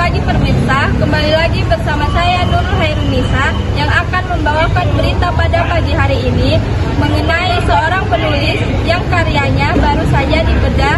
pagi pemirsa, kembali lagi bersama saya Nurul Hairunisa yang akan membawakan berita pada pagi hari ini mengenai seorang penulis yang karyanya baru saja dibedah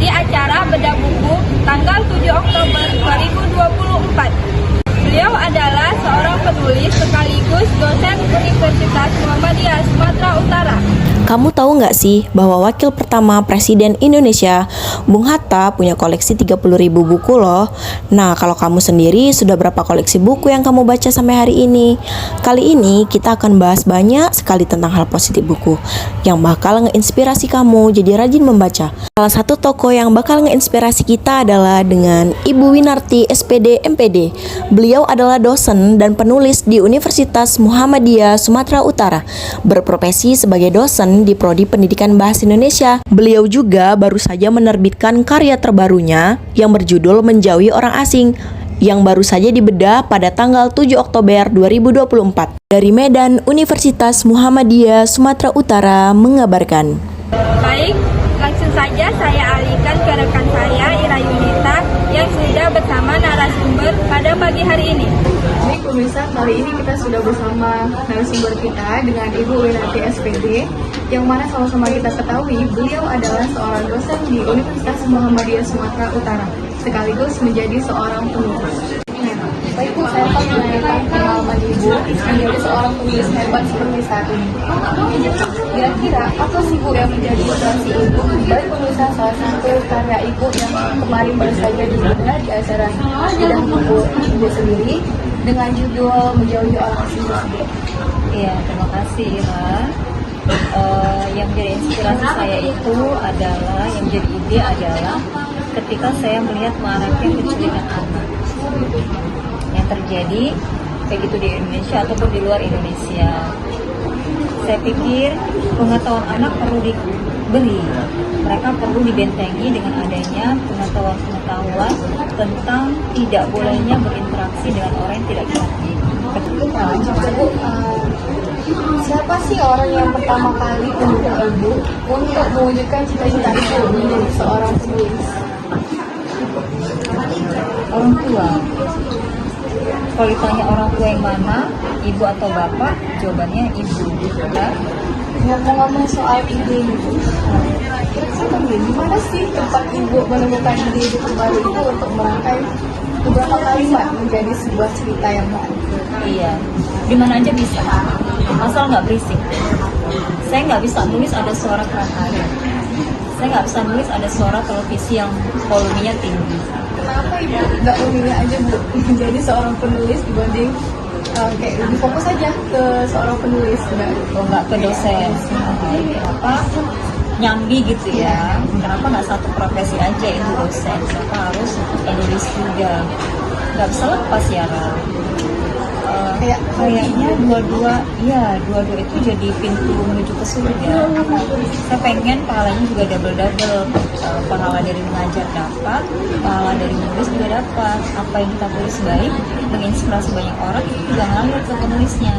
di acara bedah buku tanggal 7 Oktober 2024. Beliau adalah seorang penulis sekaligus dosen Universitas Muhammadiyah Sumatera Utara. Kamu tahu nggak sih bahwa wakil pertama Presiden Indonesia, Bung Hatta, punya koleksi 30.000 buku loh. Nah, kalau kamu sendiri sudah berapa koleksi buku yang kamu baca sampai hari ini? Kali ini kita akan bahas banyak sekali tentang hal positif buku yang bakal ngeinspirasi kamu jadi rajin membaca. Salah satu tokoh yang bakal ngeinspirasi kita adalah dengan Ibu Winarti SPD MPD. Beliau adalah dosen dan penulis di Universitas Muhammadiyah Sumatera Utara, berprofesi sebagai dosen di Prodi Pendidikan Bahasa Indonesia. Beliau juga baru saja menerbitkan karya terbarunya yang berjudul Menjauhi Orang Asing yang baru saja dibedah pada tanggal 7 Oktober 2024. Dari Medan, Universitas Muhammadiyah Sumatera Utara mengabarkan. Baik, langsung saja saya alihkan ke rekan saya Ira Yunita yang sudah bersama narasumber pada pagi hari ini. Baik pemirsa, kali ini kita sudah bersama narasumber kita dengan Ibu Winarti SPD, yang mana sama-sama kita ketahui beliau adalah seorang dosen di Universitas Muhammadiyah Sumatera Utara, sekaligus menjadi seorang penulis. Baik Bu, saya akan menanyakan pengalaman Ibu menjadi seorang penulis hebat seperti saat ini. Kira-kira apa sih Bu yang menjadi inspirasi Ibu bagi penulisan salah satu karya Ibu yang kemarin baru saja dibedah di acara bedah buku Ibu sendiri dengan judul Menjauhi Orang Asing tersebut? Iya, terima kasih Ira. Yang menjadi inspirasi saya itu adalah, yang menjadi ide adalah ketika saya melihat maraknya penculikan anak yang terjadi baik itu di Indonesia ataupun di luar Indonesia. Saya pikir pengetahuan anak perlu diberi, mereka perlu dibentengi dengan adanya pengetahuan tentang tidak bolehnya berinteraksi dengan orang yang tidak kita kenal. Siapa sih orang yang pertama kali mendukung Ibu untuk mewujudkan cita-cita Ibu menjadi seorang penulis? Orang tua. Kalau ditanya orang tua yang mana, ibu atau bapak, jawabannya ibu. Ya? Ngomong-ngomong soal ide Ibu, gimana sih tempat Ibu menemukan ide Ibu kembali itu untuk merangkai beberapa kalimat menjadi sebuah cerita yang baru? Iya, di mana aja bisa, asal nggak berisik. Saya nggak bisa nulis ada suara keran air. Saya nggak bisa nulis ada suara televisi yang volumenya tinggi. Kenapa Ibu nggak memilih aja Bu menjadi seorang penulis dibanding kayak lebih fokus aja ke seorang penulis? Nggak ke dosen. Kenapa nyambi gitu ya? Kenapa nggak satu profesi aja itu dosen? Kenapa harus penulis juga? Nggak bisa lepas ya, Ra. Kayaknya dua-dua itu jadi pintu menuju ke surga. Saya pengen pahalanya juga double, pahala dari mengajar dapat, pahala dari menulis juga dapat. Apa yang kita tulis baik menginspirasi banyak orang, itu juga ngalir ke penulisnya.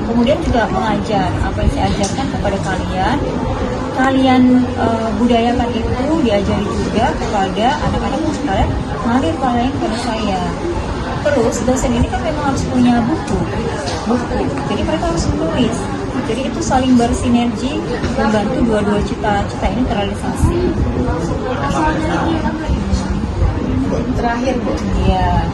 Kemudian juga mengajar, apa yang saya ajarkan kepada kalian budayakan itu, diajari juga kepada anak-anak sekalian, ngalir pahalanya kepada saya. Terus dosen ini kan memang harus punya buku, jadi mereka harus menulis. Jadi itu saling bersinergi membantu dua-dua cita-cita ini terrealisasi. Terakhir Bu, Iya.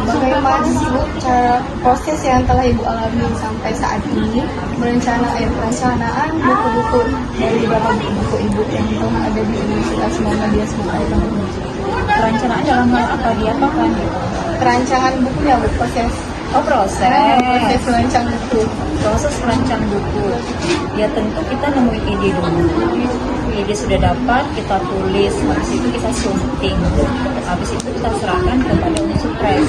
bagaimana sih Bu cara proses yang telah Ibu alami sampai saat ini perencanaan buku-buku dari beberapa buku Ibu yang telah ada di Universitas Muhammadiyah Sumatera Utara? Perencanaan dalam hal apa diapakan gitu? Perancangan bukunya Bu, proses merancang buku. Proses merancang buku. Ya tentu kita nemuin ide dulu. Ide sudah dapat, kita tulis, habis itu kita sunting, habis itu kita serahkan kepada unsur press.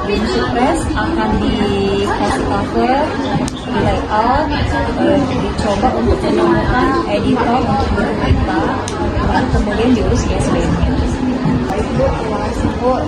Unsur press akan dikasih cover, di layout, dicoba untuk menemukan editor untuk buku kita, lalu kemudian diurus ISBN-nya. Ibu, terima kasih Bu.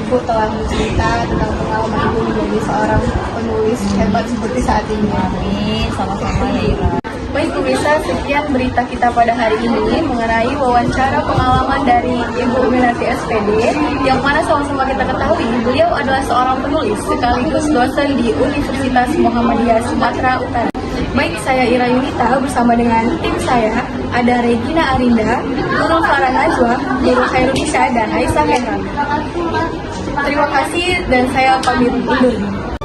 Ibu telah bercerita tentang pengalaman Ibu menjadi seorang penulis hebat seperti saat ini. Amin, sama-sama ya Ira. Baik Bu, pemirsa, sekian berita kita pada hari ini mengenai wawancara pengalaman dari Ibu Winarti SPD, yang mana sama-sama kita ketahui beliau adalah seorang penulis sekaligus dosen di Universitas Muhammadiyah Sumatera Utara. Baik, saya Ira Yunita bersama dengan tim saya, ada Regina Arinda, Nurul Farah Najwa, Nurul Khairunisa, dan Aisyah Henran. Terima kasih dan saya pamit undur diri.